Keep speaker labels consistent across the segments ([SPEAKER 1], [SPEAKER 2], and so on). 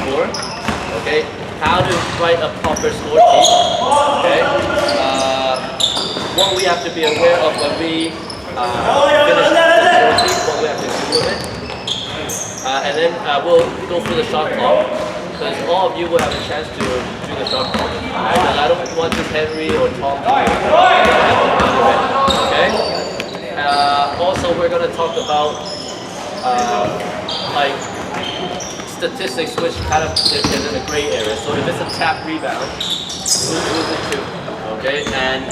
[SPEAKER 1] score. Okay, how to write a proper score sheet. Okay, what we have to be aware of when we finish the score sheet, what we have to do with it, and then we'll go through the shot clock because all of you will have a chance to do the shot clock. Because I don't want just Henry or Tom to do it. Okay. Also, we're going to talk about like statistics, which kind of is in the gray area. So if it's a tap rebound, who's it to? Okay, and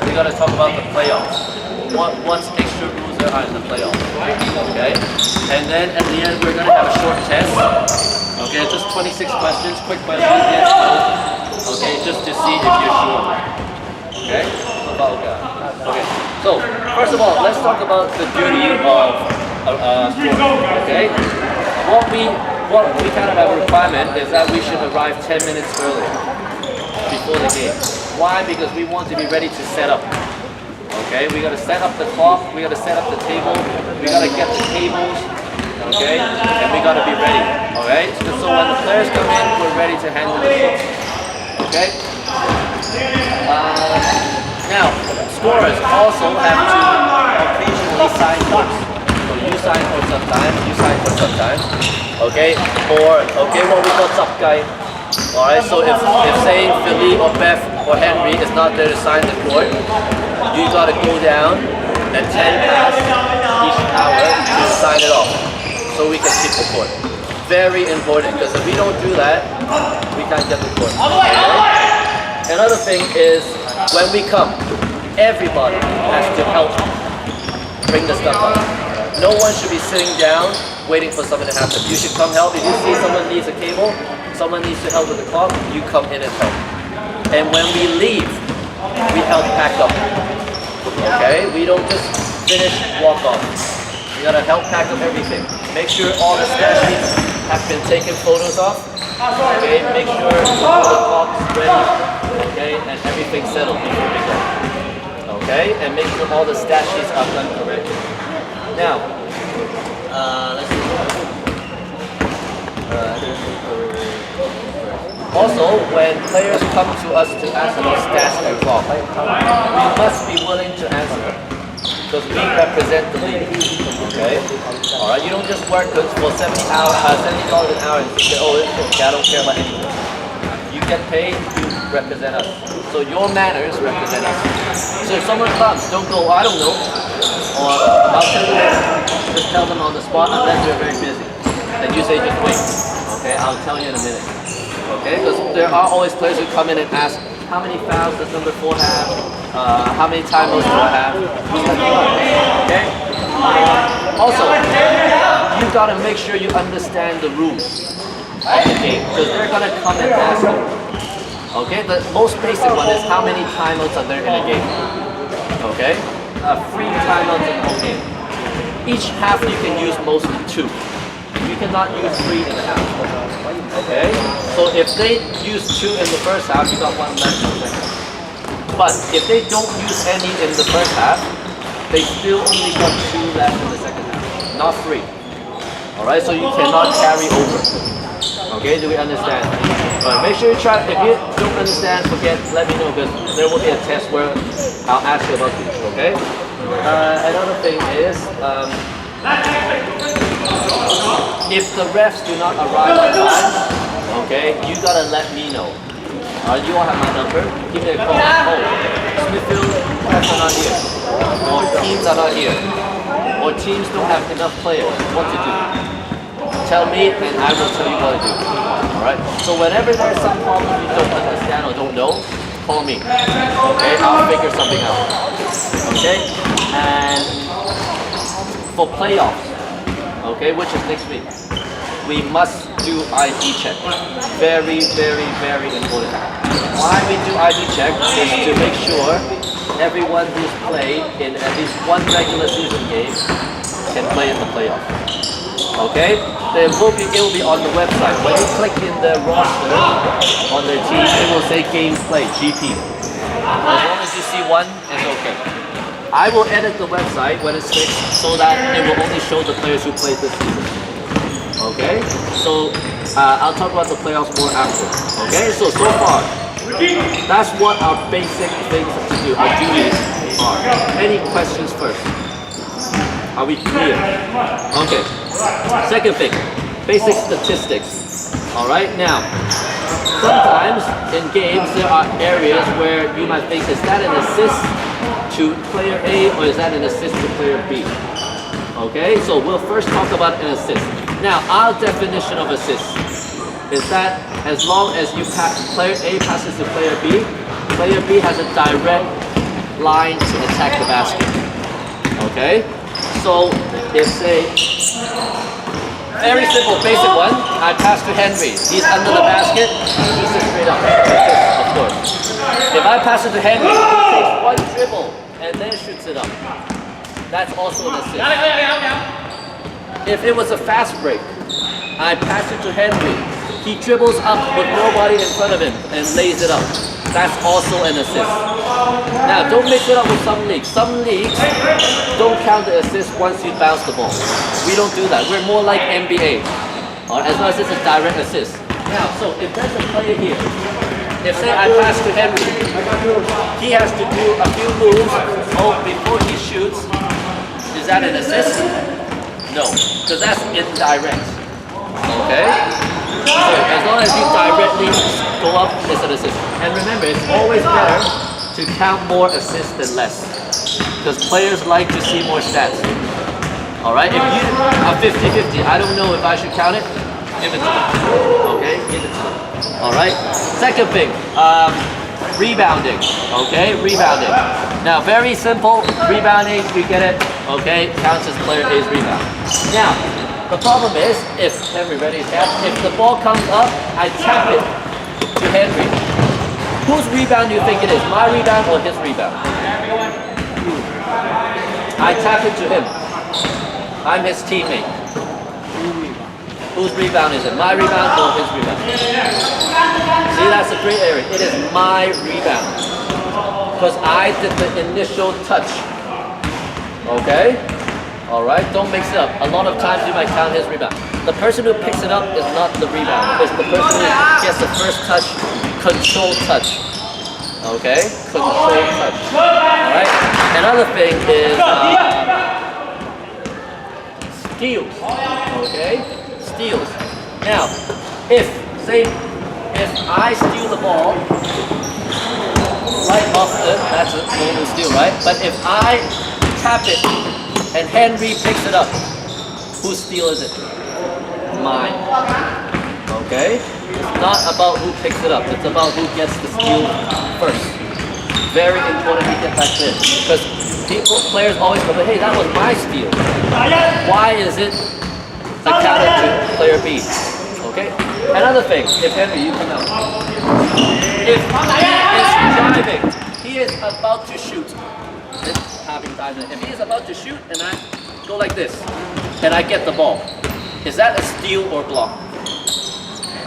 [SPEAKER 1] we're going to talk about the playoffs. What's extra rules there are in the playoffs? Okay, and then at the end we're going to have a short test. Okay, just 26 questions, quick questions. Yes, no. Okay, just to see if you're sure. Okay. Okay. So first of all, let's talk about the duty of sport. Okay. What we kind of have a requirement is that we should arrive 10 minutes earlier before the game. Why? Because we want to be ready to set up. Okay, we gotta set up the clock, we gotta set up the table, we gotta get the tables, okay, and we gotta be ready. Alright? So when the players come in, we're ready to handle the show. Okay? Now, scorers also have to occasionally sign courts. So you sign for sometimes, you sign for sometimes. Okay? Or what we call up guy. Alright, so if say Philly or Beth or Henry is not there to sign the court, you gotta go down at 10 past each hour to sign it off so we can keep the court. Very important, because if we don't do that, we can't get the court. Okay? Another thing is, when we come, everybody has to help bring the stuff up. No one should be sitting down waiting for something to happen. You should come help. If you see someone needs a cable, someone needs to help with the clock, you come in and help. And when we leave, we help pack up. Okay? We don't just finish, walk off. We gotta help pack up everything. Make sure all the stat sheets have been taken photos of. Okay? Make sure all the clocks ready. Okay? And everything's settled before we go. Okay? And make sure all the stat sheets are done correctly. Now, let's see. Also, when players come to us to ask about stats and clock, we must be willing to answer because we represent the league. Okay? Alright, you don't just work for $70 an hour and say, oh, it's okay, I don't care about anything. You get paid, you represent us. So your manners represent us. So if someone comes, don't go, I don't know. Or I'll tell you this. Just tell them on the spot unless you're very busy. Then you say just wait. Okay, I'll tell you in a minute. Okay, because there are always players who come in and ask, how many fouls does number 4 have? How many timeouts do I have? Okay? Also, you gotta make sure you understand the rules of the game, because they're gonna come and ask you. Okay, the most basic one is how many timeouts are there in a game. Okay? 3 timeouts in the whole game. Each half you can use mostly 2. You cannot use 3 in the half. Okay? So if they use 2 in the first half, you got 1 left in the second half. But if they don't use any in the first half, they still only got 2 left in the second half, not 3. Alright, so you cannot carry over. Okay, do we understand? Alright, make sure you try. If you don't understand, forget, let me know, because there will be a test where I'll ask you about this, okay? Another thing is, if the refs do not arrive on time, okay, you gotta let me know. You all have my number, give me a call. Oh, Smithfield refs are not here. Or teams are not here. Or teams don't have enough players. What to do? Tell me and I will tell you what to do. Alright? So whenever there's some problem you don't understand or don't know, call me. Okay? I'll figure something out. Okay? And for playoffs, okay, which is next week, we must do ID check. Very, very, very important. Why we do ID check is to make sure everyone who's played in at least one regular season game can play in the playoff. Okay? It will be on the website. When you click in the roster on their team, it will say game played, GP. As long as you see one, it's okay. I will edit the website when it's fixed so that it will only show the players who played this season. Okay? So I'll talk about the playoffs more after. Okay, so far, that's what our basic things to do, our duties are. Any questions first? Are we clear? Okay. Second thing, basic statistics. All right, now, sometimes in games there are areas where you might think, is that an assist to player A or is that an assist to player B? Okay, so we'll first talk about an assist. Now, our definition of assist is that as long as player A passes to player B has a direct line to attack the basket. Okay, so if say, very simple, basic one, I pass to Henry. He's under the basket, he sits straight up. Of course. If I pass it to Henry, he takes one dribble and then shoots it up. That's also an assist. If it was a fast break, I pass it to Henry. He dribbles up with nobody in front of him and lays it up. That's also an assist. Now, don't mix it up with some leagues. Some leagues don't count the assist once you bounce the ball. We don't do that. We're more like NBA. As long as it's a direct assist. Now, so if there's a player here, if say I pass to Henry, he has to do a few moves before he shoots. Is that an assist? No, because that's indirect. Okay? So as long as you directly go up, it's an assist. And remember, it's always better to count more assists than less. Because players like to see more stats. Alright, if you are 50-50, I don't know if I should count it. Give it to them. Okay? Give it to them. Alright? Second thing, rebounding. Okay? Rebounding. Now, very simple. Rebounding, we get it. Okay? Counts as player A's rebound. Now, the problem is, if Henry ready to tap, if the ball comes up, I tap it to Henry. Whose rebound do you think it is? My rebound or his rebound? I tap it to him. I'm his teammate. Whose rebound is it? My rebound or his rebound? See, that's a great area. It is my rebound. Because I did the initial touch. Okay? Alright, don't mix it up. A lot of times you might count his rebound. The person who picks it up is not the rebound. It's the person who gets the first touch, control touch. Okay? Control touch. Alright? Another thing is steals. Okay? Steals. Now, if I steal the ball right off that's a normal steal, right? But if I tap it and Henry picks it up, whose steal is it? Mine. Okay? It's not about who picks it up, it's about who gets the steal first. Very important to get that clear. Because players always go, hey, that was my steal. Why is it accounted to player B? Okay? Another thing, if Henry, you come out. If he is driving, he is about to shoot. If he is about to shoot and I go like this and I get the ball, is that a steal or block?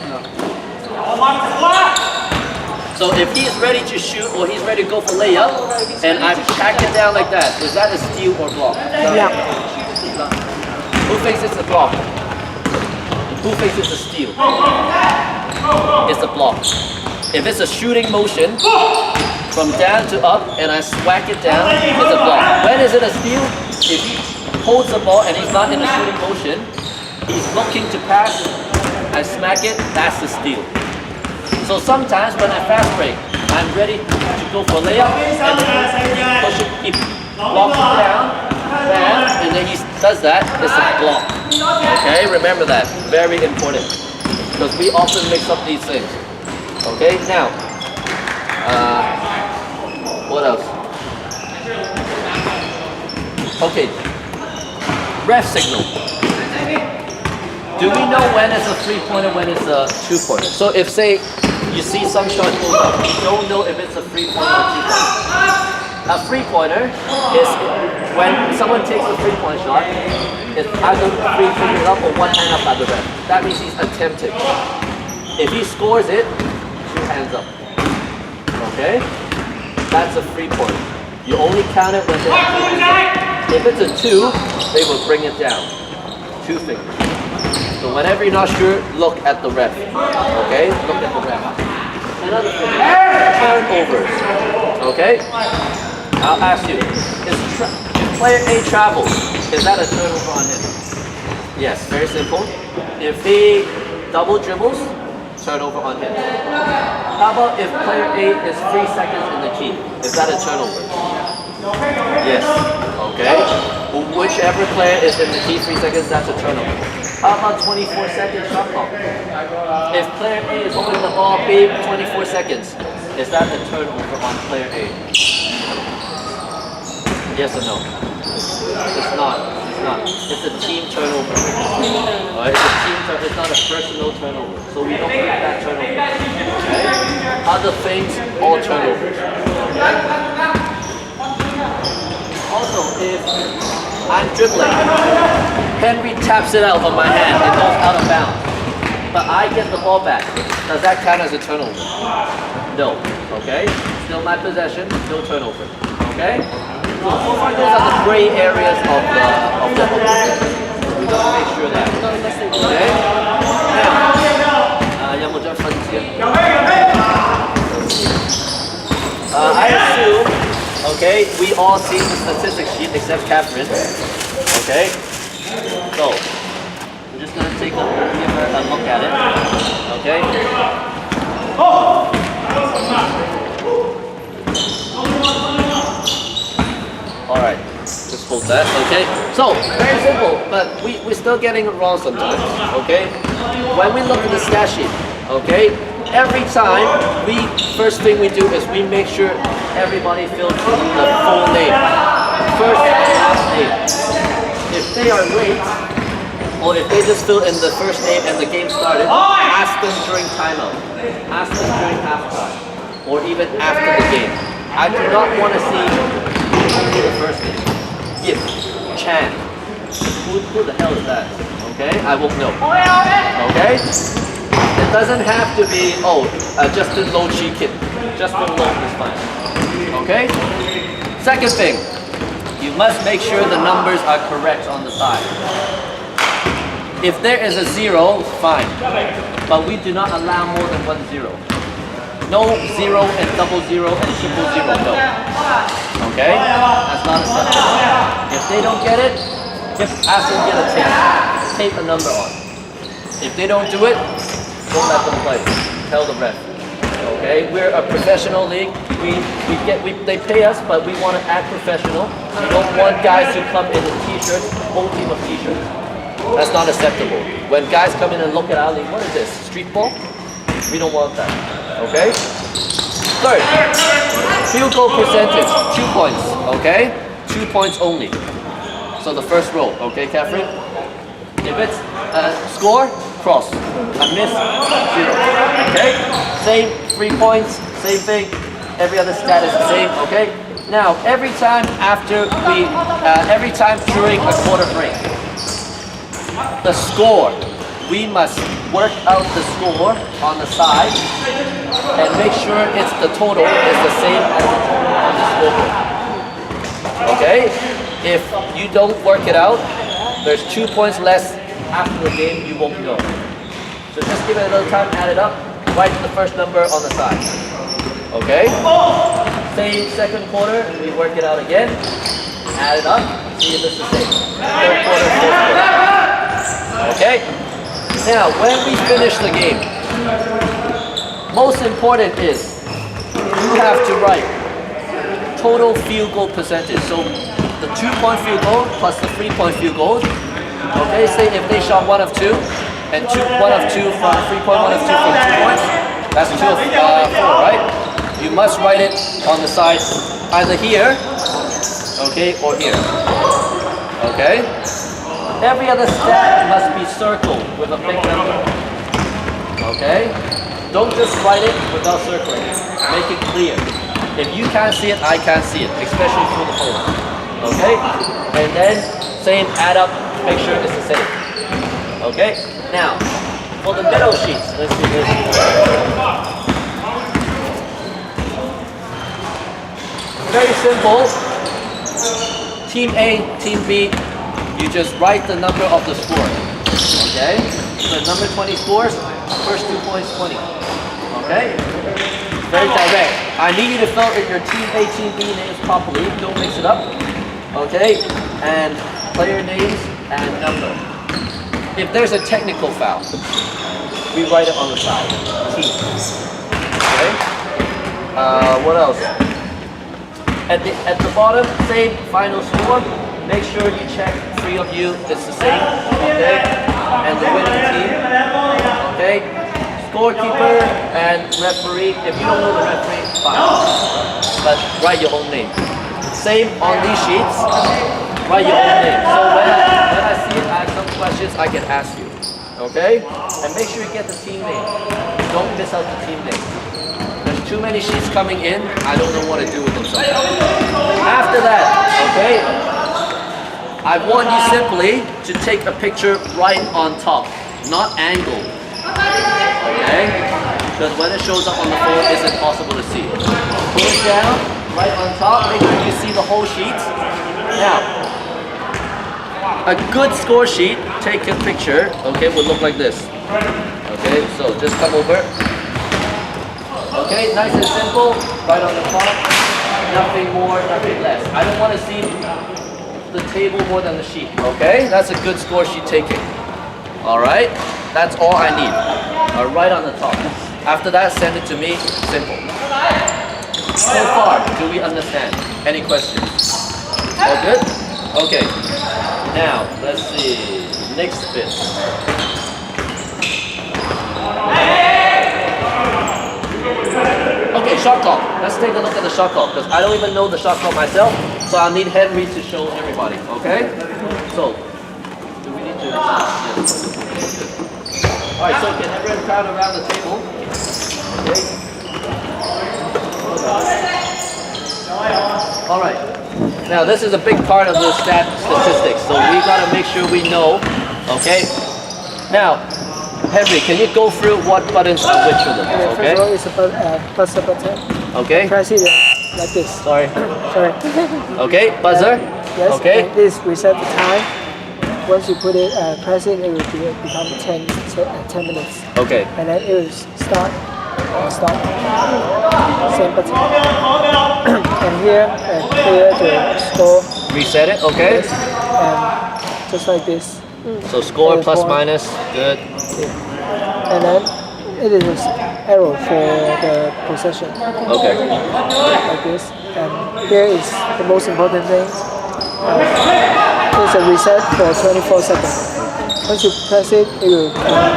[SPEAKER 1] No. So if he is ready to shoot or he's ready to go for layup and I pack it down like that, is that a steal or block?
[SPEAKER 2] Yeah.
[SPEAKER 1] Who thinks it's a block? Who thinks it's a steal? It's a block. If it's a shooting motion, from down to up and I swack it down, it's a block. When is it a steal? If he holds the ball and he's not in the shooting motion, he's looking to pass, I smack it, that's the steal. So sometimes when I fast break, I'm ready to go for layup and push it, he blocks it down, and then he does that, it's a block. Okay, remember that, very important. Because we often mix up these things. Okay, now, what else? Okay, ref signal. Do we know when it's a three-pointer, when it's a two-pointer? So if, say, you see some shot goes up, you don't know if it's a three-pointer or two-pointer. A three-pointer is when someone takes a three-point shot, it's either three fingers up or one hand up by the ref. That means he's attempting. If he scores it, two hands up. Okay? That's a three-pointer. You only count it when there's two hands up. If it's a two, they will bring it down. 2 fingers. So whenever you're not sure, look at the ref. Okay? Look at the ref. Another thing, turnovers. Okay? I'll ask you, if player A travels, is that a turnover on him? Yes, very simple. If he double dribbles, turnover on him. How about if player A is 3 seconds in the key? Is that a turnover? Yes. Okay. Whichever player is in the key 3 seconds, that's a turnover. How about 24-second shot clock? If player A is holding the ball B 24 seconds, is that a turnover on player A? Yes or no? It's not. It's not. It's a team turnover. Right? It's a team turnover. It's not a personal turnover. So we don't make that turnover. Okay? Other things, all turnovers. Okay? Also, if I'm dribbling, Henry taps it out of my hand, it goes out of bounds. But I get the ball back. Does that count as a turnover? No. Okay? Still my possession, no turnover. Okay? So far, those are the gray areas of the we gotta make sure that. Okay? Now, I assume, okay, we all see the statistics sheet except Catherine. Okay? So, I'm just gonna give her a look at it. Okay? Alright, just hold that, okay? So, very simple, but we're still getting it wrong sometimes, okay? When we look at the stat sheet, okay, every time, first thing we do is we make sure everybody fills in the full name. First and last name. If they are late, or if they just fill in the first name and the game started, ask them during timeout. Ask them during halftime, or even after the game. I do not want to see only the first name. Yip, Chan. Who the hell is that? Okay, I won't know. Okay? It doesn't have to be, Justin Low Chi Kid. Justin Low is fine. Okay? Second thing, you must make sure the numbers are correct on the side. If there is a 0, fine. But we do not allow more than 1 0. No 0 and double 0 and triple 0, no. Okay? That's not acceptable. If they don't get it, just ask them to get a tape. Tape a number on. If they don't do it, don't let them play. Tell the ref. Okay? We're a professional league. They pay us, but we want to act professional. We don't want guys to come in t-shirts, whole team of t-shirts. That's not acceptable. When guys come in and look at our league, what is this? Street ball? We don't want that. Okay? Third, field goal percentage, 2 points. Okay? 2 points only. So the first row. Okay, Catherine? If it's a score, cross. A miss, 0. Okay? Same 3 points, same thing. Every other stat is the same. Okay? Now, every time during a quarter break, the score, we must work out the score on the side and make sure the total is the same as the total on the scoreboard. Okay? If you don't work it out, there's 2 points less after the game, you won't know. So just give it a little time, add it up, write the first number on the side. Okay? Same second quarter, we work it out again, add it up, see if it's the same. Third quarter, fourth quarter. Okay? Now, when we finish the game, most important is you have to write total field goal percentage. So the 2-point field goal plus the 3-point field goals. Okay, say if they shot 1 of 2 and 1 of 2 from 3-point, 1 of 2 from 2 points, that's 2 of 4, right? You must write it on the side either here, okay, or here. Okay? Every other stat must be circled with a big number. Okay? Don't just write it without circling it. Make it clear. If you can't see it, I can't see it, especially through the phone. Okay? And then, same, add up, make sure it's the same. Okay? Now, for the middle sheets, let's do this. Very simple. Team A, Team B, you just write the number of the score. Okay? So number 20 scores, first 2 points 20. Okay? Very direct. I need you to fill in your team A, team B names properly. Don't mix it up. Okay? And player names and number. If there's a technical foul, we write it on the side. Team. Okay? What else? At the bottom, same final score. Make sure you check 3 of you. It's the same. Okay? And the winning team. Okay? Scorekeeper and referee. If you don't know the referee, fine. But write your own name. Same on these sheets. Write your own name. So when I see it, I have some questions I can ask you. Okay? And make sure you get the team name. Don't miss out the team name. There's too many sheets coming in. I don't know what to do with them sometimes. After that, okay? I want you simply to take a picture right on top, not angled. Okay? Because when it shows up on the phone, it's impossible to see. Pull it down, right on top, make sure you see the whole sheet. Now, a good score sheet, take a picture, okay, will look like this. Okay, so just come over. Okay, nice and simple, right on the top. Nothing more, nothing less. I don't want to see the table more than the sheet, okay? That's a good score sheet taking. Alright, that's all I need. Right on the top. After that, send it to me, simple. So far, do we understand? Any questions? All good? Okay. Now, let's see. Next bit. Okay, shot clock. Let's take a look at the shot clock because I don't even know the shot clock myself, so I need Henry to show everybody. Okay? So, do we need to? Yes. All right. So can everyone crowd around the table? Okay. All right. Now this is a big part of the statistics, so we gotta make sure we know. Okay. Now, Henry, can you go through what buttons are which of them? Okay.
[SPEAKER 2] First of all, it's a buzzer button.
[SPEAKER 1] Okay.
[SPEAKER 2] Press it like this.
[SPEAKER 1] Sorry.
[SPEAKER 2] Sorry.
[SPEAKER 1] Okay. Buzzer.
[SPEAKER 2] Yes.
[SPEAKER 1] Okay.
[SPEAKER 2] And this reset the time. Once you put it, press it, it will become 10 minutes.
[SPEAKER 1] Okay.
[SPEAKER 2] And then it will start and stop. Same button. And here, clear the score.
[SPEAKER 1] Reset it. Okay.
[SPEAKER 2] Yes. And just like this.
[SPEAKER 1] So score
[SPEAKER 2] And
[SPEAKER 1] plus
[SPEAKER 2] point.
[SPEAKER 1] minus. Good.
[SPEAKER 2] And then it is arrow for the possession.
[SPEAKER 1] Okay.
[SPEAKER 2] Like this. And here is the most important thing. It's a reset for 24 seconds. Once you press it, it will count.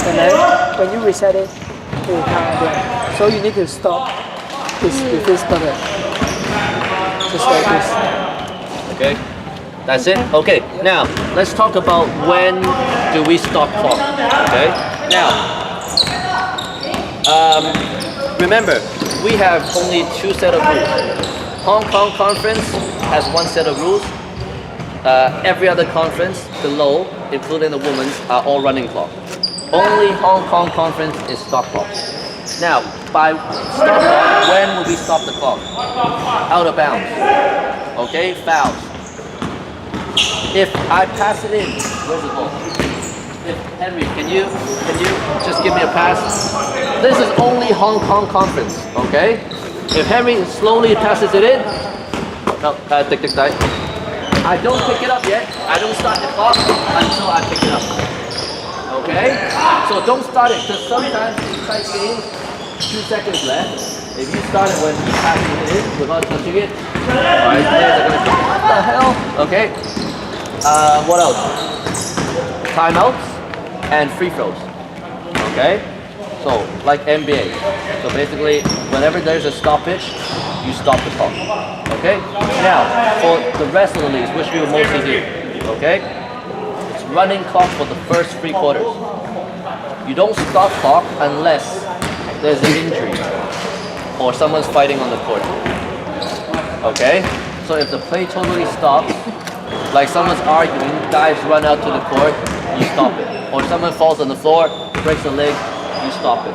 [SPEAKER 2] And then when you reset it, it will count again. So you need to stop this with this button. Just like this.
[SPEAKER 1] Okay. That's it? Okay. Now, let's talk about when do we stop clock. Okay. Now, remember, we have only 2 set of rules. Hong Kong conference has 1 set of rules. Every other conference below, including the women's, are all running clock. Only Hong Kong conference is stop clock. Now, by stop clock, when will we stop the clock? Out of bounds. Okay, fouls. If I pass it in, where's the ball? If Henry, can you just give me a pass? This is only Hong Kong conference. Okay. If Henry slowly passes it in, no, tick. I don't pick it up yet. I don't start the clock until I pick it up. Okay? So don't start it, because sometimes in tight games, 2 seconds left. If you start it when he passes it in without touching it, alright, players are gonna think, what the hell? Okay. What else? Timeouts and free throws. Okay? So, like NBA. So basically, whenever there's a stoppage, you stop the clock. Okay? Now, for the rest of the leagues, which we will mostly do, okay? It's running clock for the first 3 quarters. You don't stop clock unless there's an injury or someone's fighting on the court. Okay? So if the play totally stops, like someone's arguing, guys run out to the court, you stop it. Or someone falls on the floor, breaks a leg, you stop it.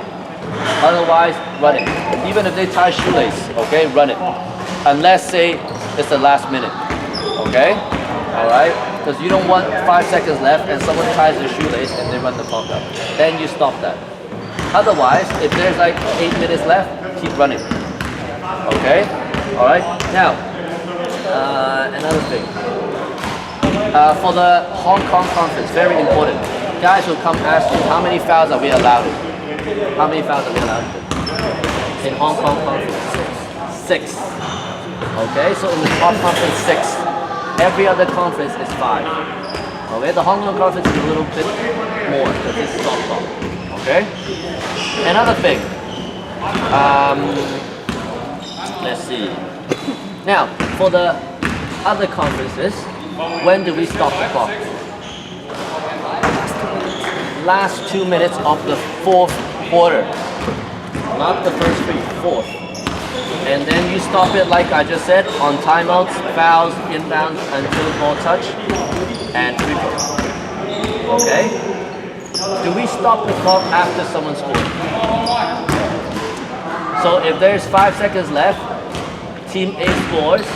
[SPEAKER 1] Otherwise, run it. Even if they tie shoelace, okay, run it. Unless, say, it's the last minute, okay? All right? Because you don't want 5 seconds left and someone ties their shoelace and they run the clock out. Then you stop that. Otherwise, if there's like 8 minutes left, keep running. Okay? Alright? Now, another thing. For the Hong Kong conference, very important. Guys will come ask you, how many fouls are we allowed in? How many fouls are we allowed in Hong Kong conference? 6. Okay, so in the top conference 6. Every other conference is 5. Okay, the Hong Kong conference is a little bit more because it's softball. Okay? Another thing. Let's see. Now, for the other conferences, when do we stop the clock? Last 2 minutes of the 4th quarter. Not the first 3, 4th. And then you stop it like I just said, on timeouts, fouls, inbounds, until ball touch, and free throw. Okay? Do we stop the clock after someone scores? So if there's 5 seconds left, Team A scores,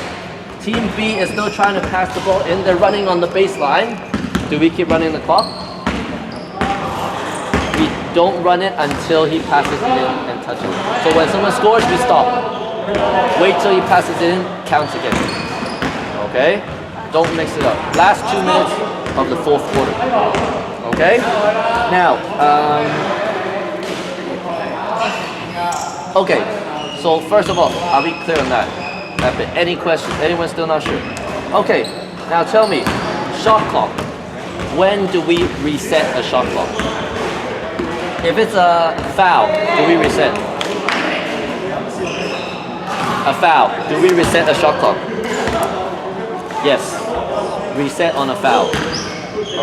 [SPEAKER 1] Team B is still trying to pass the ball in, they're running on the baseline. Do we keep running the clock? We don't run it until he passes it in and touches it. So when someone scores, we stop. Wait till he passes it in, counts again. Okay? Don't mix it up. Last 2 minutes of the 4th quarter. Okay? Now, okay. So first of all, are we clear on that? Any questions? Anyone still not sure? Okay. Now tell me, shot clock. When do we reset a shot clock? If it's a foul, do we reset? A foul. Do we reset a shot clock? Yes. Reset on a foul.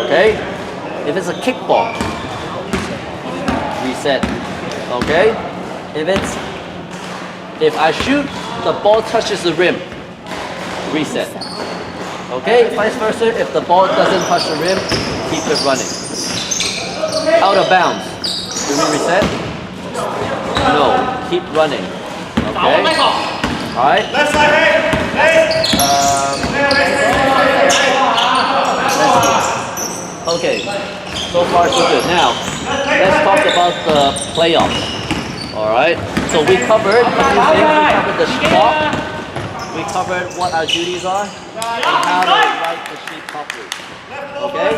[SPEAKER 1] Okay? If it's a kickball, reset. Okay? If I shoot, the ball touches the rim, reset. Okay? Vice versa, if the ball doesn't touch the rim, keep it running. Out of bounds. Do we reset? No. Keep running. Okay? Alright? Let's see. Okay. So far so good. Now, let's talk about the playoffs. Alright? So we covered a few things. We covered the clock. We covered what our duties are and how to write the sheet properly. Okay?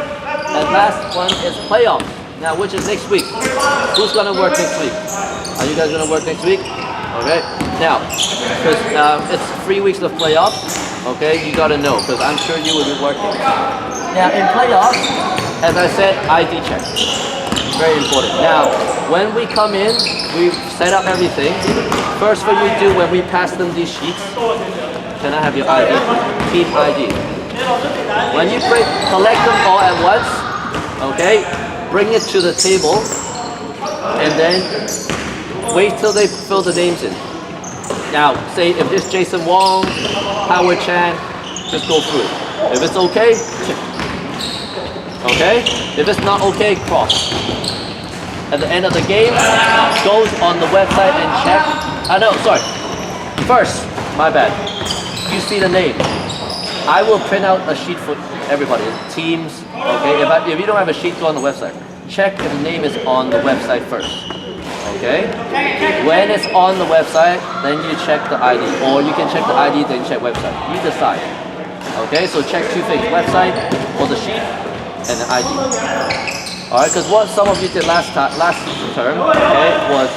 [SPEAKER 1] And last one is playoffs. Now, which is next week? Who's gonna work next week? Are you guys gonna work next week? Okay. Now, because it's 3 weeks of playoffs, okay, you gotta know, because I'm sure you will be working. Now, in playoffs, as I said, ID check. Very important. Now, when we come in, we set up everything. First thing we do when we pass them these sheets, can I have your ID? Team ID. When you collect them all at once, okay, bring it to the table, and then wait till they fill the names in. Now, say if it's Jason Wong, Howard Chan, just go through it. If it's okay, check. Okay? If it's not okay, cross. At the end of the game, goes on the website and check. No, sorry. First, my bad. You see the name. I will print out a sheet for everybody. Teams, okay? If you don't have a sheet, go on the website. Check if the name is on the website first. Okay? When it's on the website, then you check the ID. Or you can check the ID, then check website. You decide. Okay? So check 2 things. Website or the sheet and the ID. Alright? Because what some of you did last term, okay, was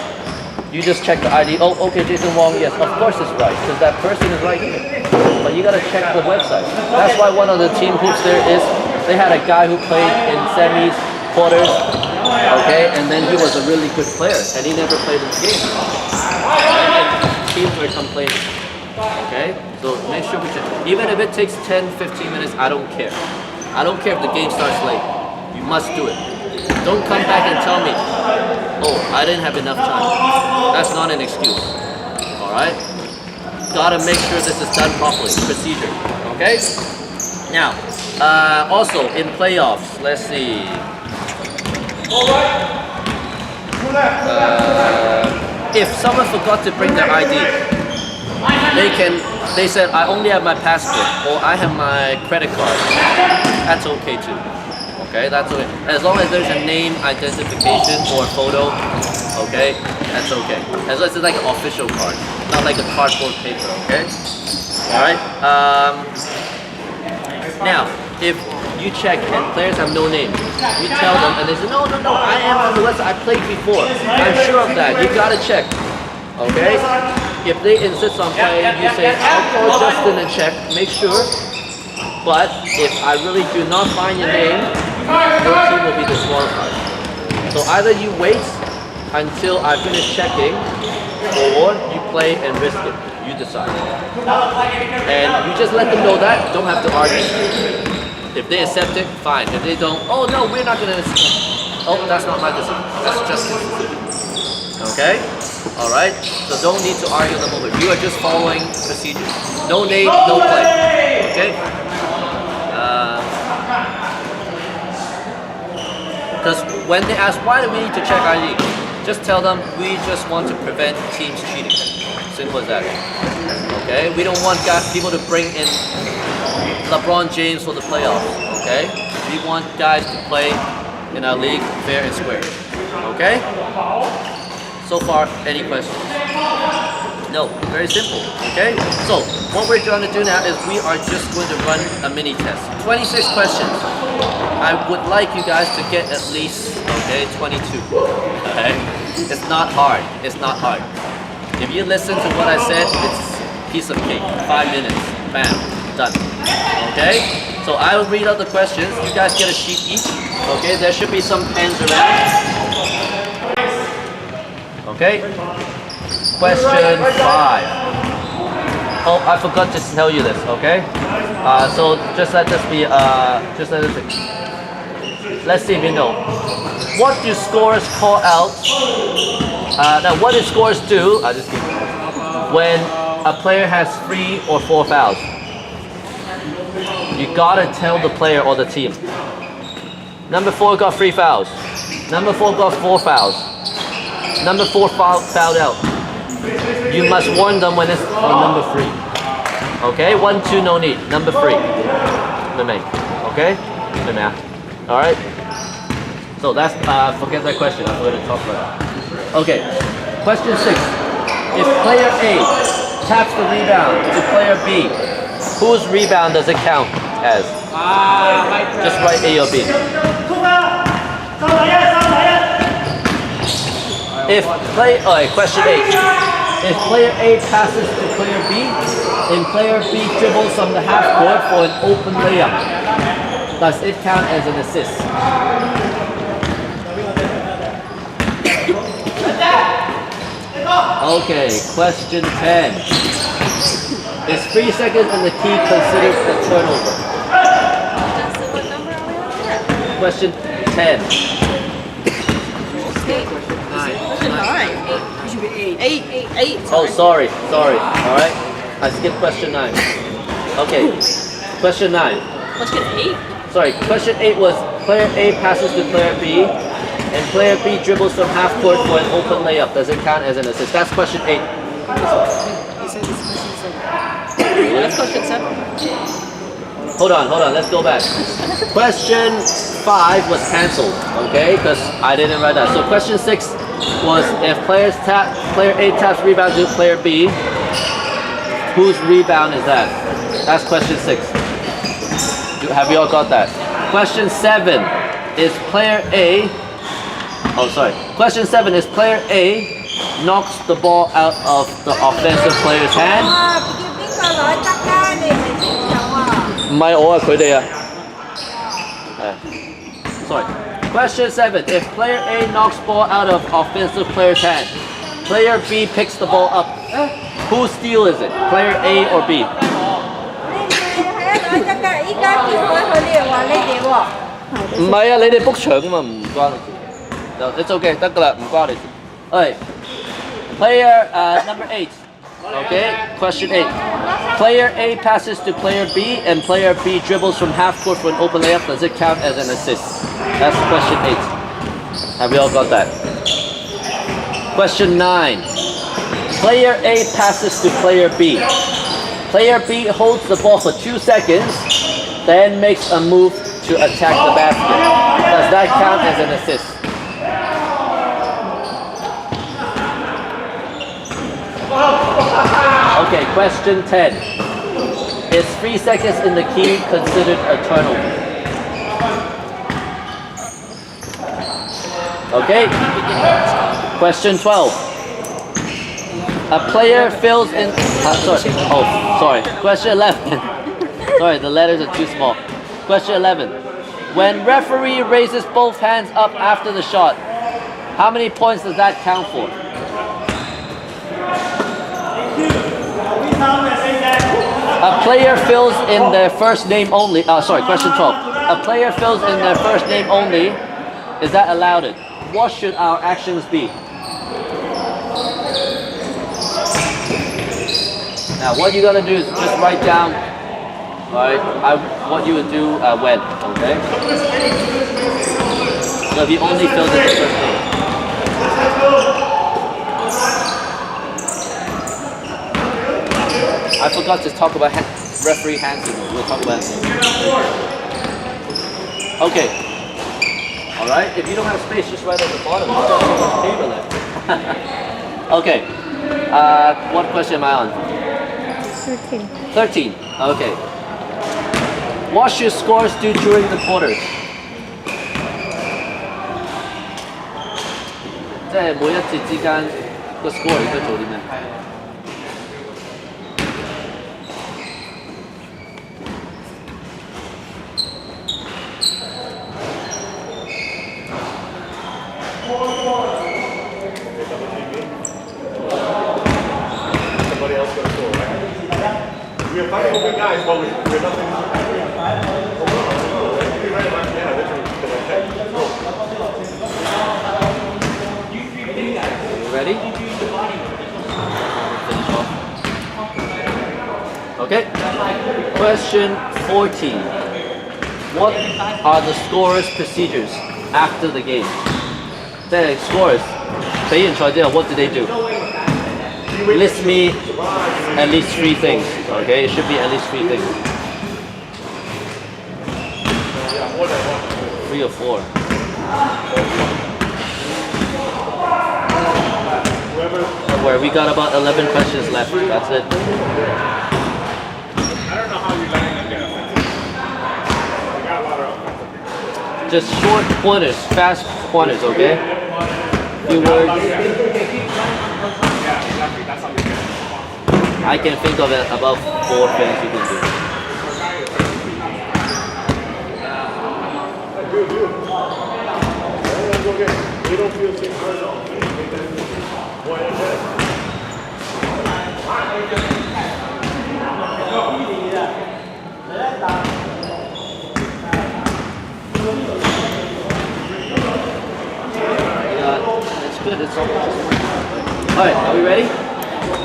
[SPEAKER 1] you just check the ID. Oh, okay, Jason Wong, yes, of course it's right. Because that person is right here. But you gotta check the website. That's why one of the team hoops there is, they had a guy who played in semis, quarters, okay, and then he was a really good player, and he never played in the game. And teams were complaining, okay? So make sure we check. Even if it takes 10, 15 minutes, I don't care. I don't care if the game starts late. You must do it. Don't come back and tell me, oh, I didn't have enough time. That's not an excuse, all right? Gotta make sure this is done properly, procedure, okay? Now, also in playoffs, let's see. If someone forgot to bring their ID, they can they said, I only have my passport or I have my credit card, that's okay too. Okay, that's okay. As long as there's a name identification or photo, okay, that's okay. As long as it's like an official card, not like a cardboard paper, okay? Alright? Now, if you check and players have no name, you tell them and they say, no, I am on the website, I played before. I'm sure of that, you gotta check. Okay? If they insist on playing, you say, I'll call Justin and check, make sure. But if I really do not find your name, your team will be disqualified. So either you wait until I finish checking, or you play and risk it. You decide. And you just let them know that, don't have to argue. If they accept it, fine. If they don't, oh no, we're not gonna oh, that's not my decision. That's Justin's decision. Okay? Alright? So don't need to argue the moment. You are just following procedures. No name, no play. Okay? Because when they ask why do we need to check ID, just tell them we just want to prevent teams cheating. Simple as that. Okay? We don't want people to bring in LeBron James for the playoffs. Okay? We want guys to play in our league fair and square. Okay? So far, any questions? No, very simple, okay? So, what we're going to do now is we are just going to run a mini test. 26 questions. I would like you guys to get at least, okay, 22, okay? It's not hard, it's not hard. If you listen to what I said, it's a piece of cake. 5 minutes, bam, done, okay? So I will read out the questions. You guys get a sheet each, okay? There should be some pens around. Okay, question 5. Oh, I forgot to tell you this, okay? So just let this be, let's see if you know. What do scores call out, now what do scores do, when a player has 3 or 4 fouls? You gotta tell the player or the team. Number 4 got 3 fouls. Number 4 got 4 fouls. Number 4 fouled out. You must warn them when it's on number 3. Okay? 1, 2, no need. Number 3. Okay? Alright? So that's, forget that question. I'm going to talk about that. Okay. Question 6. If player A taps the rebound to player B, whose rebound does it count as? Just write A or B. Question 8. If player A passes to player B, and player B dribbles from the half court for an open layup, does it count as an assist? Okay, question 10. Is 3 seconds in the key considered a turnover? Question 10. 8. Oh, sorry. Alright. I skipped question 9. Okay. Question 9.
[SPEAKER 3] Question 8?
[SPEAKER 1] Sorry, question 8 was player A passes to player B and player B dribbles from half court for an open layup. Does it count as an assist? That's question 8.
[SPEAKER 3] That's question 7.
[SPEAKER 1] Hold on, let's go back. Question 5 was cancelled, okay? Because I didn't write that. So question 6 was if player A taps rebound to player B, whose rebound is that? That's question 6. Have you all got that? Question 7 is player A. Question 7 is player A knocks the ball out of the offensive player's hand. Sorry. Question 7. If player A knocks ball out of offensive player's hand, player B picks the ball up. Whose steal is it? Player A or B? It's okay. Alright. Player number 8. Okay, question 8. Player A passes to player B and player B dribbles from half court for an open layup. Does it count as an assist? That's question 8. Have we all got that? Question 9. Player A passes to player B. Player B holds the ball for 2 seconds, then makes a move to attack the basket. Does that count as an assist? Okay, question 10. Is 3 seconds in the key considered a turnover? Okay. Question 12. A player fills in. Sorry. Question 11. Sorry, the letters are too small. Question 11. When referee raises both hands up after the shot, how many points does that count for? A player fills in their first name only. Question 12. A player fills in their first name only. Is that allowed? What should our actions be? Now, what you're gonna do is just write down, what you would do when. Okay. So if you only filled in the first name. I forgot to talk about referee hand signal. We'll talk about it. Okay. Alright, if you don't have space, just write at the bottom. You've got so much paper left. Okay. What question am I on?
[SPEAKER 2] 13.
[SPEAKER 1] 13. Okay. What should scorers do during the quarters? 即係每一節之間個 score 應該做啲咩？
[SPEAKER 4] Somebody else got a score, right? We're fighting good guys, but we're nothing.
[SPEAKER 1] Ready? Finish off. Okay. Question 14. What are the scorers' procedures after the game? The scorers, 比完賽之後, what do they do? List me at least 3 things. Okay, it should be at least 3 things. 3 or 4. Where we got about 11 questions left. That's it.
[SPEAKER 4] I don't know how you land that there. We got a lot of.
[SPEAKER 1] Just short pointers, fast pointers, okay? Few words.
[SPEAKER 4] Yeah, exactly. That's how we get it.
[SPEAKER 1] I can think of about 4 things you can do.
[SPEAKER 4] We don't feel safe.
[SPEAKER 1] That's good. It's almost. Alright, are we ready?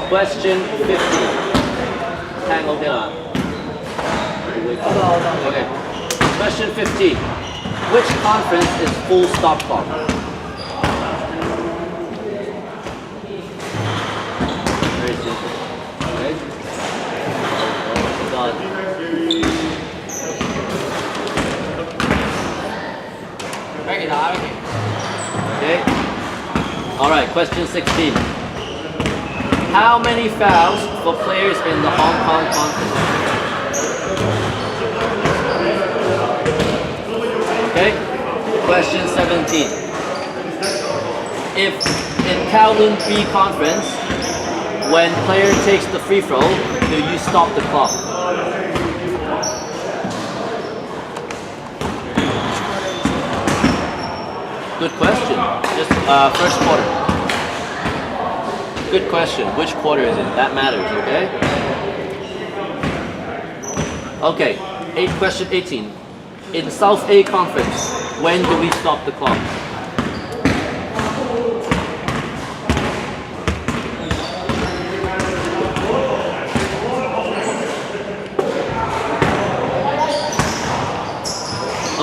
[SPEAKER 1] Question 15. Hang on. Okay. Question 15. Which conference is full stop clock? Very simple. Okay. Done. Okay. Alright, question 16. How many fouls for players in the Hong Kong conference? Okay. Question 17. If in Kowloon B conference, when player takes the free throw, do you stop the clock? Good question. Just first quarter. Good question. Which quarter is it? That matters, okay? Okay. Question 18. In South A conference, when do we stop the clock?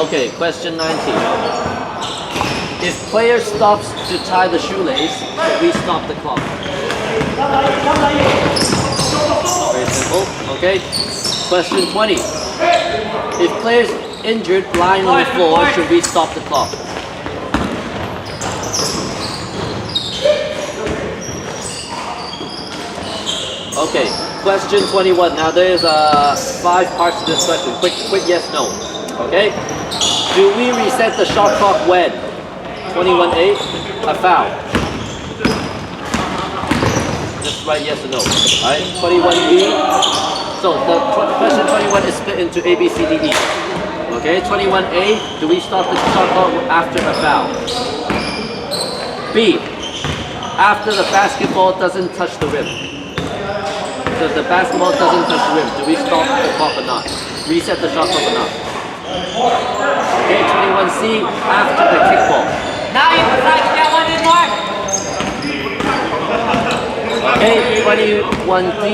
[SPEAKER 1] Okay, question 19. If player stops to tie the shoelace, we stop the clock. Very simple. Okay. Question 20. If players injured lying on the floor, should we stop the clock? Okay. Question 21. Now there is 5 parts to this question. Quick yes, no. Okay. Do we reset the shot clock when? 21A, a foul. Just write yes or no. Alright, 21B. So the question 21 is split into A, B, C, D, E. Okay, 21A, do we stop the shot clock after a foul? B, after the basketball doesn't touch the rim. So if the basketball doesn't touch the rim, do we stop the clock or not? Reset the shot clock or not? Okay, 21C, after the kickball.
[SPEAKER 3] Now you decide to get one in more.
[SPEAKER 1] Okay, 21D.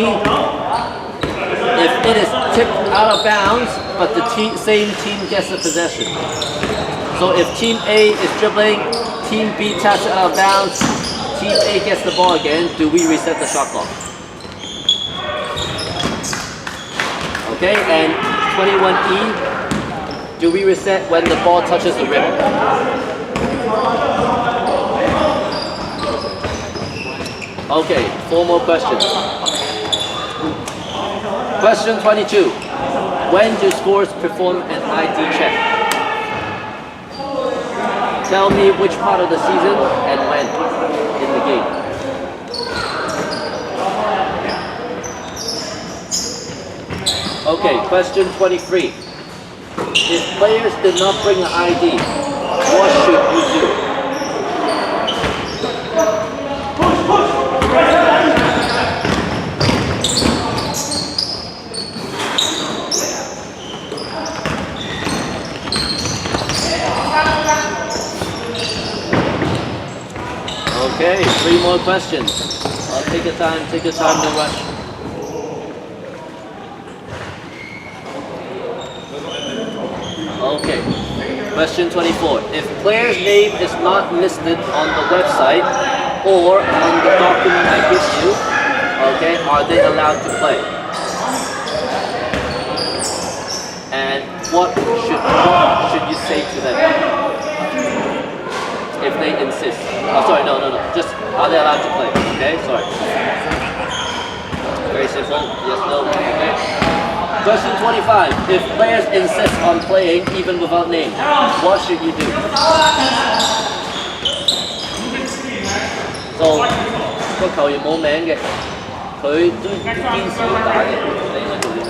[SPEAKER 1] If it is tipped out of bounds, but the same team gets the possession. So if Team A is dribbling, Team B taps it out of bounds, Team A gets the ball again, do we reset the shot clock? Okay, and 21E, do we reset when the ball touches the rim? Okay, 4 more questions. Question 22. When do scorers perform an ID check? Tell me which part of the season and when in the game. Okay, question 23. If players did not bring an ID, what should you do? Okay, 3 more questions. Take your time, no rush. Okay, question 24. If player's name is not listed on the website or on the document I give you, okay, are they allowed to play? And what should you say to them? If they insist. Oh, sorry, no. Just, are they allowed to play? Okay, sorry. Very simple. Yes, no. Okay. Question 25. If players insist on playing even without name, what should you do? So, 個球員冇名嘅，佢都堅持要打嘅，你應該做啲咩？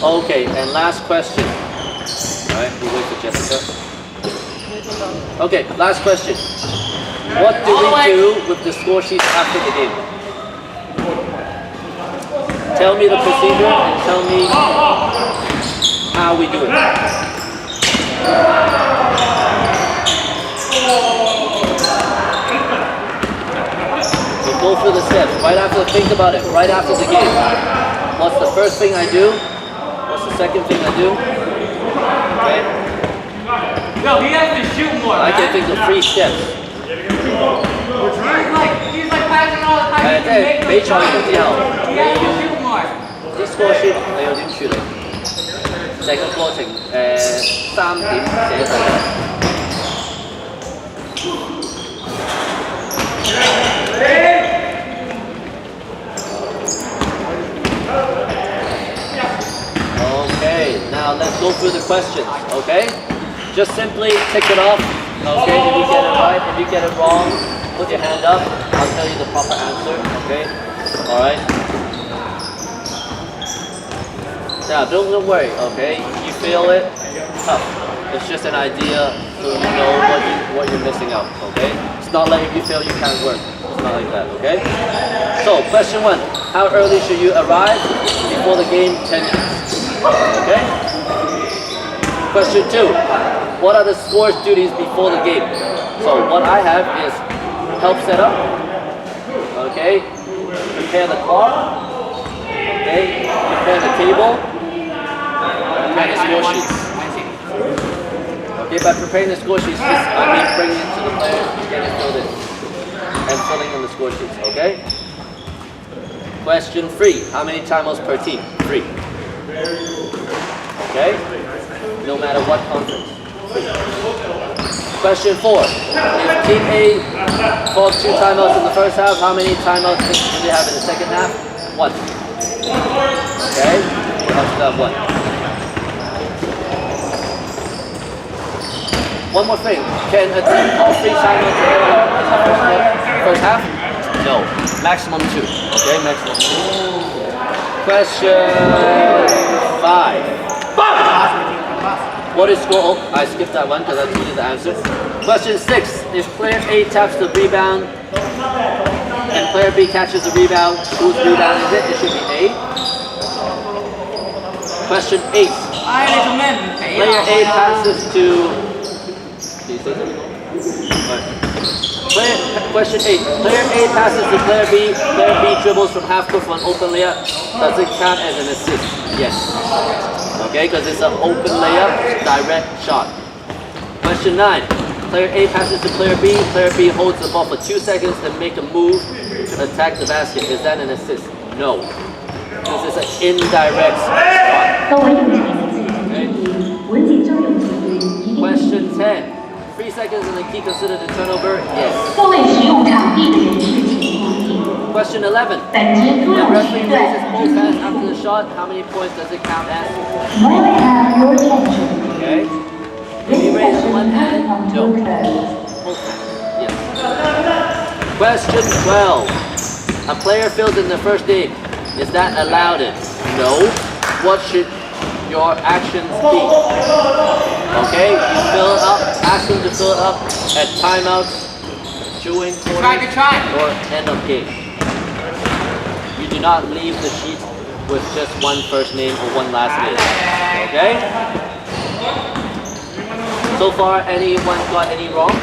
[SPEAKER 1] Okay, and last question. Alright, we wait for Jessica. Okay, last question. What do we do with the score sheets after the game? Tell me the procedure and tell me how we do it. So go through the steps. Right after, think about it. Right after the game. What's the first thing I do? What's the second thing I do? Okay.
[SPEAKER 3] No, he has to shoot more.
[SPEAKER 1] I can think of 3 steps.
[SPEAKER 3] He's like passing all the time.
[SPEAKER 1] 即係比賽完之後，
[SPEAKER 3] He has to shoot more.
[SPEAKER 1] 啲 score sheet 你又點處理？成個過程3點寫晒。Okay, now let's go through the questions, okay? Just simply tick it off, okay? If you get it right, if you get it wrong, put your hand up. I'll tell you the proper answer, okay? Alright? Now, don't worry, okay? You feel it? Tough. It's just an idea so you know what you're missing out, okay? It's not like if you feel you can't work. It's not like that, okay? So, question 1. How early should you arrive before the game? 10 minutes. Okay? Question 2. What are the scorer's duties before the game? So what I have is help set up, okay? prepare the clock. Okay, prepare the table. Prepare the score sheets. Okay, by preparing the score sheets, I mean bringing it to the players and getting it filled in. And filling in the score sheets, okay? Question 3. How many timeouts per team? 3. Okay? No matter what conference. Question 4. If Team A called 2 timeouts in the first half, how many timeouts do they have in the second half? 1. Okay? They have to have 1. One more thing. Can a team call 3 timeouts in the first half? No. Maximum 2. Okay? Maximum 2. Question 5. What is score? Oh, I skipped that one because I told you the answer. Question 6. If player A taps the rebound and player B catches the rebound, whose rebound is it? It should be A. Question 8. Player A passes to... Can you say something? Question 8. Player A passes to player B. Player B dribbles from half court for an open layup. Does it count as an assist? Yes. Okay, because it's an open layup, direct shot. Question 9. Player A passes to player B. Player B holds the ball for 2 seconds to make a move to attack the basket. Is that an assist? No. This is an indirect shot. Okay. Question 10. 3 seconds and the key considered a turnover? Yes. Question 11. When referee raises both hands after the shot, how many points does it count as? Okay. If you raise one hand, no. Both hands. Yes. Question 12. A player fills in the first name. Is that allowed in? No. What should your actions be? Okay, you fill it up, ask them to fill it up at timeouts, during quarters, or end of game. You do not leave the sheet with just one first name or one last name. Okay? So far, anyone got any wrong?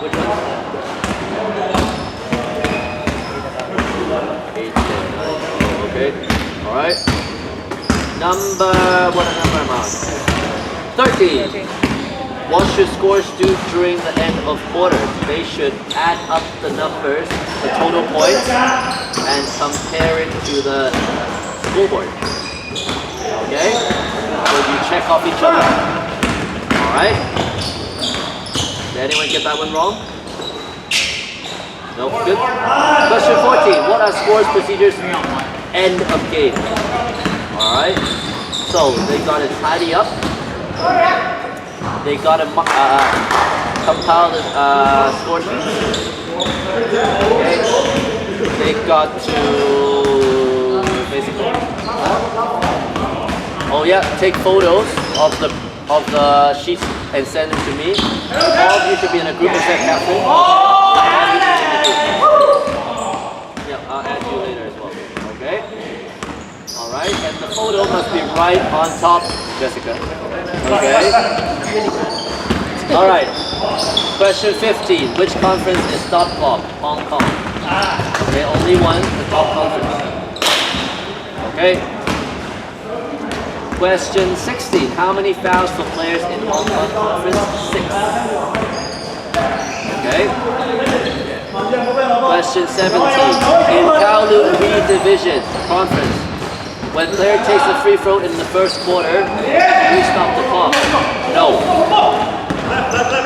[SPEAKER 1] Which one? 8, 10, 9. Okay. Alright. What number am I on? 13. What should scorers do during the end of quarters? They should add up the numbers, the total points, and compare it to the scoreboard. Okay? So you check off each other. Alright? Did anyone get that one wrong? No? Good? Question 14. What are scores procedures end of game? Alright, so they got to tidy up, they got to compile the score sheets, okay, they got to basically, oh yeah, take photos of the sheets and send them to me. All of you should be in a group, is that careful? Yeah, I'll add you later as well, okay? Alright, and the photo must be right on top, Jessica. Okay? Alright, question 15. Which conference is top clock? Hong Kong. Okay, only one, the top conference. Okay? Question 16. How many fouls for players in Hong Kong conference? 6. Okay? Question 17. In Kowloon B Division conference, when player takes a free throw in the first quarter, we stop the clock. No.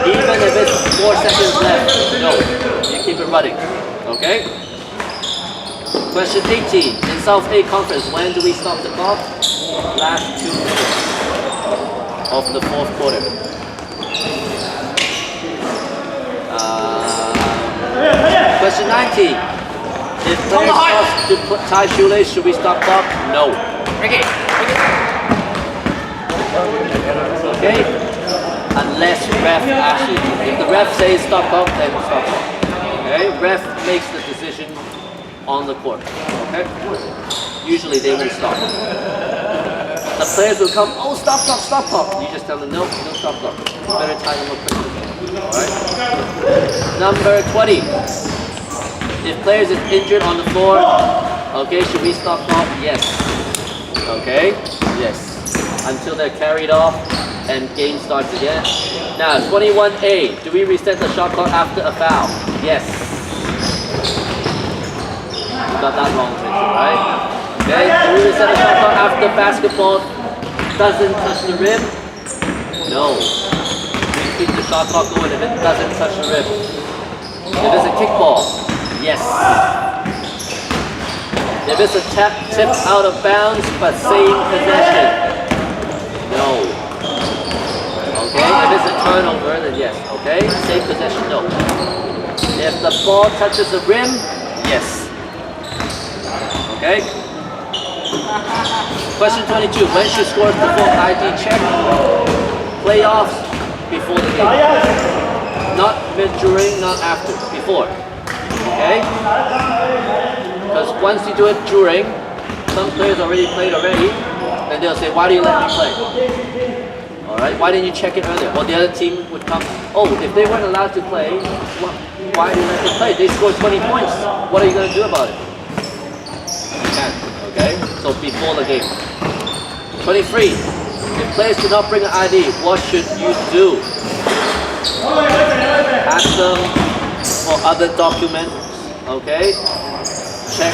[SPEAKER 1] Even if it's 4 seconds left, no. You keep it running. Okay? Question 18. In South A Conference, when do we stop the clock? Last 2 minutes of the fourth quarter. Question 19. If player stops to tie shoelace, should we stop clock? No. Okay. Unless ref asks you to. If the ref says stop clock, then stop clock. Okay? Ref makes the decision on the court. Okay? Usually they will stop. The players will come, oh stop clock, stop clock. You just tell them no, no stop clock. Better tie them up quickly. Alright? Number 20. if players is injured on the floor, okay, should we stop clock? Yes. Okay? Yes. Until they're carried off and game starts again. Now, 21A, do we reset the shot clock after a foul? Yes. You got that wrong, Richard, right? Okay, do we reset the shot clock after basketball doesn't touch the rim? No. We keep the shot clock going if it doesn't touch the rim. If it's a kickball, yes. If it's a tip out of bounds but same possession, no. Okay, if it's a turnover, then yes. Okay, same possession, no. If the ball touches the rim, yes. Okay. Question 22. When she scores the full ID check, playoffs before the game. Not during, not after, before. Okay? Because once you do it during, some players already played already, and they'll say, why do you let me play? Alright, why didn't you check it earlier? Well, the other team would come, oh, if they weren't allowed to play, why did you let them play? They scored 20 points. What are you going to do about it? You can't, okay? So before the game. 23. If players do not bring an ID, what should you do? Ask them for other documents, okay? Check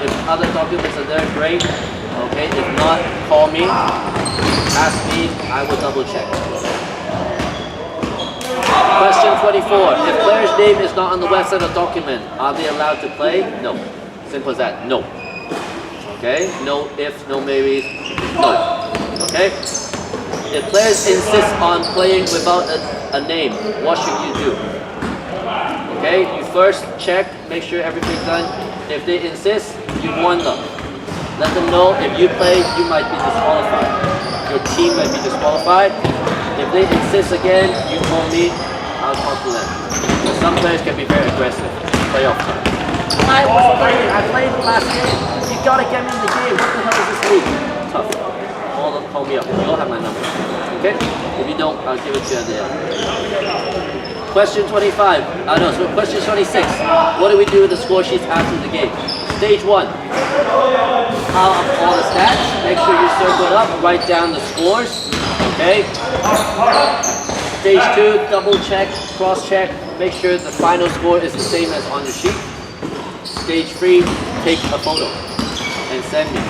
[SPEAKER 1] if other documents are there, great. Okay, if not, call me, ask me, I will double check. Question 24. If player's name is not on the website or document, are they allowed to play? No. Simple as that, no. Okay, no ifs, no maybes, no. Okay? If players insist on playing without a name, what should you do? Okay, you first check, make sure everything's done. If they insist, you warn them. Let them know if you play, you might be disqualified. Your team might be disqualified. If they insist again, you call me, I'll talk to them. Some players can be very aggressive. Playoff time. I was playing, I played the last game. You gotta get me in the game. What the hell is this league? Tough. Call me up. You all have my number. Okay? If you don't, I'll give it to you at the end. Question 25. So question 26. What do we do with the score sheets after the game? Stage 1. Pile up all the stats. Make sure you circle it up. Write down the scores. Okay? Stage 2. Double check, cross check. Make sure the final score is the same as on the sheet. Stage 3. Take a photo and send me.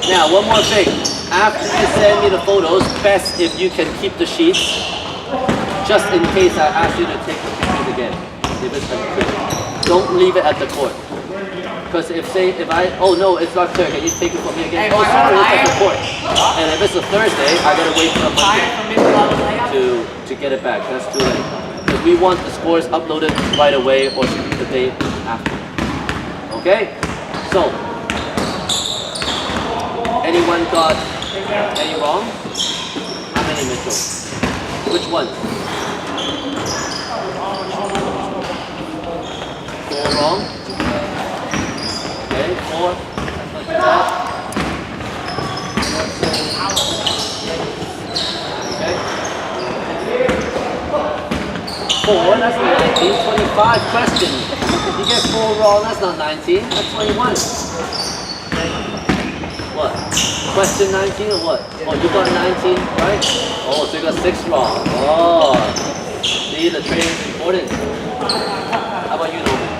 [SPEAKER 1] Now, one more thing. After you send me the photos, best if you can keep the sheets, just in case I ask you to take the pictures again. If it's unclear. Don't leave it at the court. Because oh no, it's not clear, can you take it from me again? Oh, sorry, it's at the court. And if it's a Thursday, I gotta wait till Monday to get it back. That's too late. Because we want the scores uploaded right away or the day after. Okay? So, anyone got any wrong? How many, Mitchell? Which one? 4 wrong? Okay, 4. Like that. Okay. 4, that's not 19. 25 questions. If you get 4 wrong, that's not 19. That's 21. What? Question 19 or what? Oh, you got 19, right? Oh, so you got 6 wrong. Oh, see, the training is important. How about you, Norman?